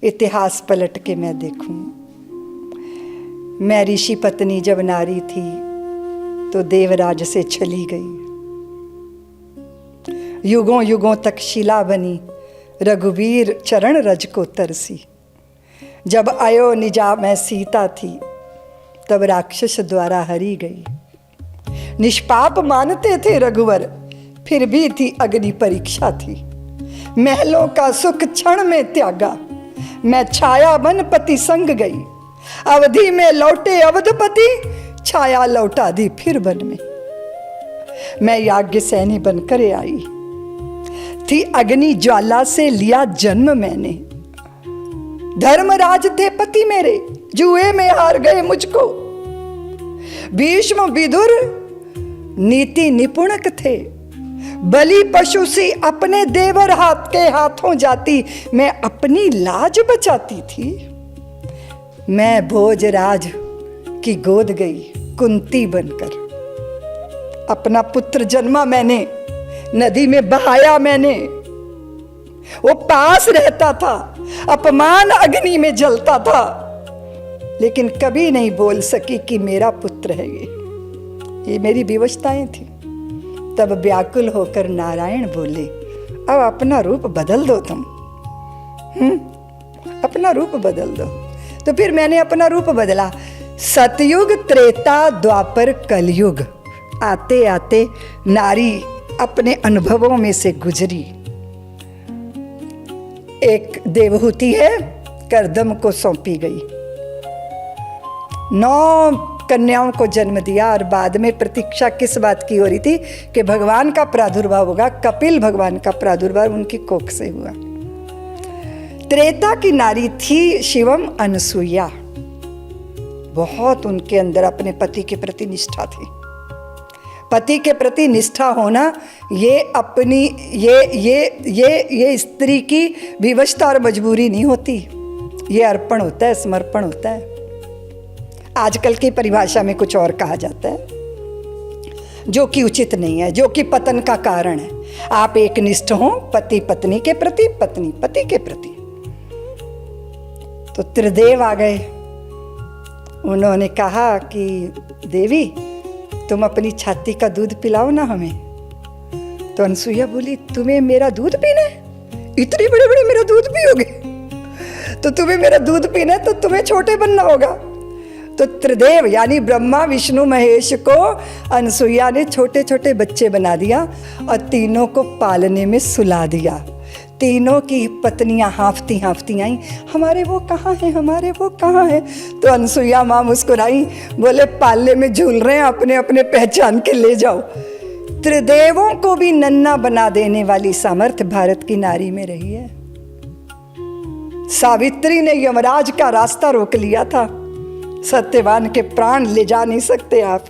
इतिहास पलट के मैं देखूं। मैं ऋषि पत्नी जब नारी थी तो देवराज से छली गई, युगों युगों तक शिला बनी, रघुवीर चरण रज को तरसी। जब आयो निजा मैं सीता थी, तब राक्षस द्वारा हरी गई। निष्पाप मानते थे रघुवर, फिर भी थी अग्नि परीक्षा थी। महलों का सुख क्षण में त्यागा, मैं छाया बन पति संग गई। अवधि में लौटे अवधपति, छाया लौटा दी फिर वन में। मैं याज्ञ सैनी बनकर आई थी, अग्नि ज्वाला से लिया जन्म मैंने। धर्मराज थे पति मेरे, जुए में हार गए मुझको। भीष्म विदुर नीति निपुणक थे, बलि पशु सी अपने देवर हाथ के हाथों जाती, मैं अपनी लाज बचाती थी। मैं भोजराज की गोद गई कुंती बनकर। अपना पुत्र जन्मा मैंने, नदी में बहाया मैंने। वो पास रहता था, अपमान अग्नि में जलता था, लेकिन कभी नहीं बोल सकी कि मेरा पुत्र है ये मेरी विवशताएं थी। तब व्याकुल होकर नारायण बोले, अब अपना रूप बदल दो तुम, अपना रूप बदल दो। तो फिर मैंने अपना रूप बदला। सतयुग, त्रेता, द्वापर, कलयुग, आते आते नारी अपने अनुभवों में से गुजरी। एक देवहूति है, करदम को सौंपी गई, 9 कन्याओं को जन्म दिया, और बाद में प्रतीक्षा किस बात की हो रही थी कि भगवान का प्रादुर्भाव होगा। कपिल भगवान का प्रादुर्भाव उनकी कोख से हुआ। त्रेता की नारी थी शिवम अनसुईया, बहुत उनके अंदर अपने पति के प्रति निष्ठा थी। पति के प्रति निष्ठा होना ये अपनी ये स्त्री की विवशता और मजबूरी नहीं होती, ये अर्पण होता है, समर्पण होता है। आजकल की परिभाषा में कुछ और कहा जाता है, जो कि उचित नहीं है, जो कि पतन का कारण है। आप एक निष्ठ हो पति पत्नी के प्रति, पत्नी पति के प्रति। तो त्रिदेव आ गए, उन्होंने कहा कि देवी तुम अपनी छाती का दूध पिलाओ ना हमें। तो अनसुईया बोली, तुम्हें मेरा दूध पीना है? इतने बड़े बड़े मेरा दूध पियोगे? तो तुम्हें मेरा दूध पीना है तो तुम्हें छोटे बनना होगा। तो त्रिदेव यानी ब्रह्मा विष्णु महेश को अनसुईया ने छोटे छोटे बच्चे बना दिया और तीनों को पालने में सुला दिया। तीनों की पत्नियां हांफती हांफती आई, हमारे वो कहाँ हैं, हमारे वो कहाँ हैं। तो अनसुईया माँ मुस्कुराई, बोले पालने में झूल रहे हैं, अपने अपने पहचान के ले जाओ। त्रिदेवों को भी नन्हा बना देने वाली सामर्थ्य भारत की नारी में रही है। सावित्री ने यमराज का रास्ता रोक लिया था, सत्यवान के प्राण ले जा नहीं सकते आप।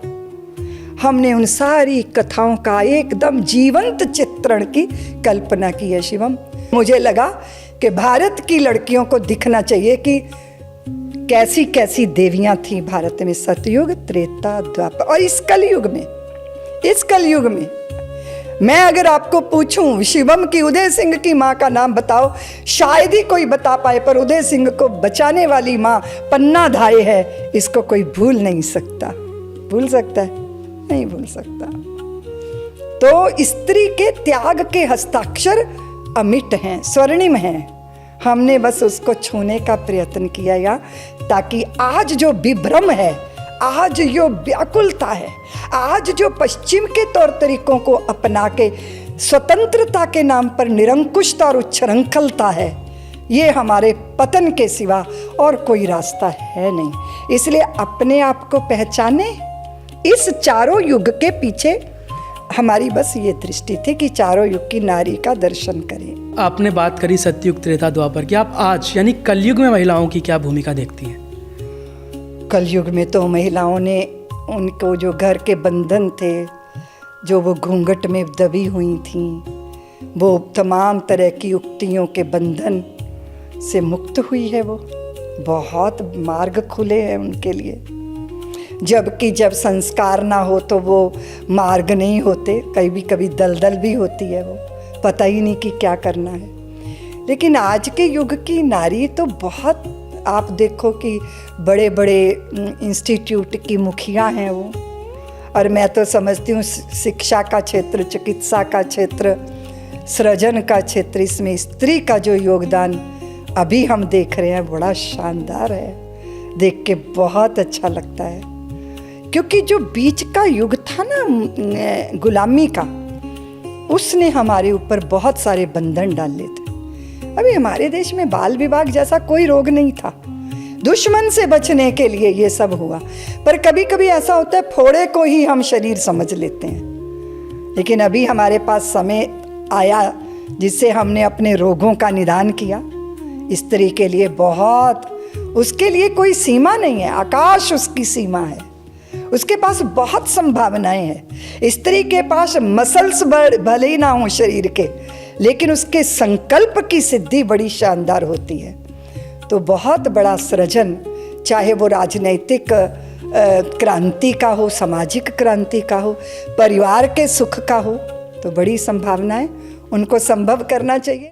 हमने उन सारी कथाओं का एकदम जीवंत चित्रण की कल्पना की है शिवम। मुझे लगा कि भारत की लड़कियों को दिखना चाहिए कि कैसी कैसी देवियां थी भारत में, सतयुग, त्रेता, द्वापर और इस कलयुग में मैं अगर आपको पूछूं शिवम की उदय सिंह की माँ का नाम बताओ, शायद ही कोई बता पाए, पर उदय सिंह को बचाने वाली माँ पन्ना धाये है, इसको कोई भूल नहीं सकता। भूल सकता है? नहीं भूल सकता। तो स्त्री के त्याग के हस्ताक्षर अमिट हैं, स्वर्णिम हैं। हमने बस उसको छूने का प्रयत्न किया या ताकि आज जो विभ्रम है, आज जो व्याकुलता है, आज जो पश्चिम के तौर तरीकों को अपना के स्वतंत्रता के नाम पर निरंकुशता और उच्छृंखलता है, ये हमारे पतन के सिवा और कोई रास्ता है नहीं। इसलिए अपने आप को पहचाने। इस चारों युग के पीछे हमारी बस ये दृष्टि थी कि चारों युग की नारी का दर्शन करें। आपने बात करी सतयुग, त्रेता, द्वापर की, आप आज यानी कलयुग में महिलाओं की क्या भूमिका देखती हैं? कलयुग में तो महिलाओं ने उनको जो घर के बंधन थे, जो वो घूंघट में दबी हुई थीं, वो तमाम तरह की युक्तियों के बंधन से मुक्त हुई है। वो बहुत मार्ग खुले हैं उनके लिए। जबकि जब संस्कार ना हो तो वो मार्ग नहीं होते, कभी कभी दलदल भी होती है, वो पता ही नहीं कि क्या करना है। लेकिन आज के युग की नारी तो बहुत, आप देखो कि बड़े बड़े इंस्टीट्यूट की मुखिया हैं वो। और मैं तो समझती हूँ शिक्षा का क्षेत्र, चिकित्सा का क्षेत्र, सृजन का क्षेत्र, इसमें स्त्री का जो योगदान अभी हम देख रहे हैं बड़ा शानदार है। देख के बहुत अच्छा लगता है, क्योंकि जो बीच का युग था ना गुलामी का, उसने हमारे ऊपर बहुत सारे बंधन डाले थे। अभी हमारे देश में बाल विवाह जैसा कोई रोग नहीं था, दुश्मन से बचने के लिए ये सब हुआ। पर कभी कभी ऐसा होता है फोड़े को ही हम शरीर समझ लेते हैं। लेकिन अभी हमारे पास समय आया जिससे हमने अपने रोगों का निदान किया। स्त्री के लिए बहुत, उसके लिए कोई सीमा नहीं है, आकाश उसकी सीमा है, उसके पास बहुत संभावनाएं हैं। स्त्री के पास मसल्स भले ही ना हो शरीर के, लेकिन उसके संकल्प की सिद्धि बड़ी शानदार होती है। तो बहुत बड़ा सृजन, चाहे वो राजनैतिक क्रांति का हो, सामाजिक क्रांति का हो, परिवार के सुख का हो, तो बड़ी संभावनाएं उनको संभव करना चाहिए।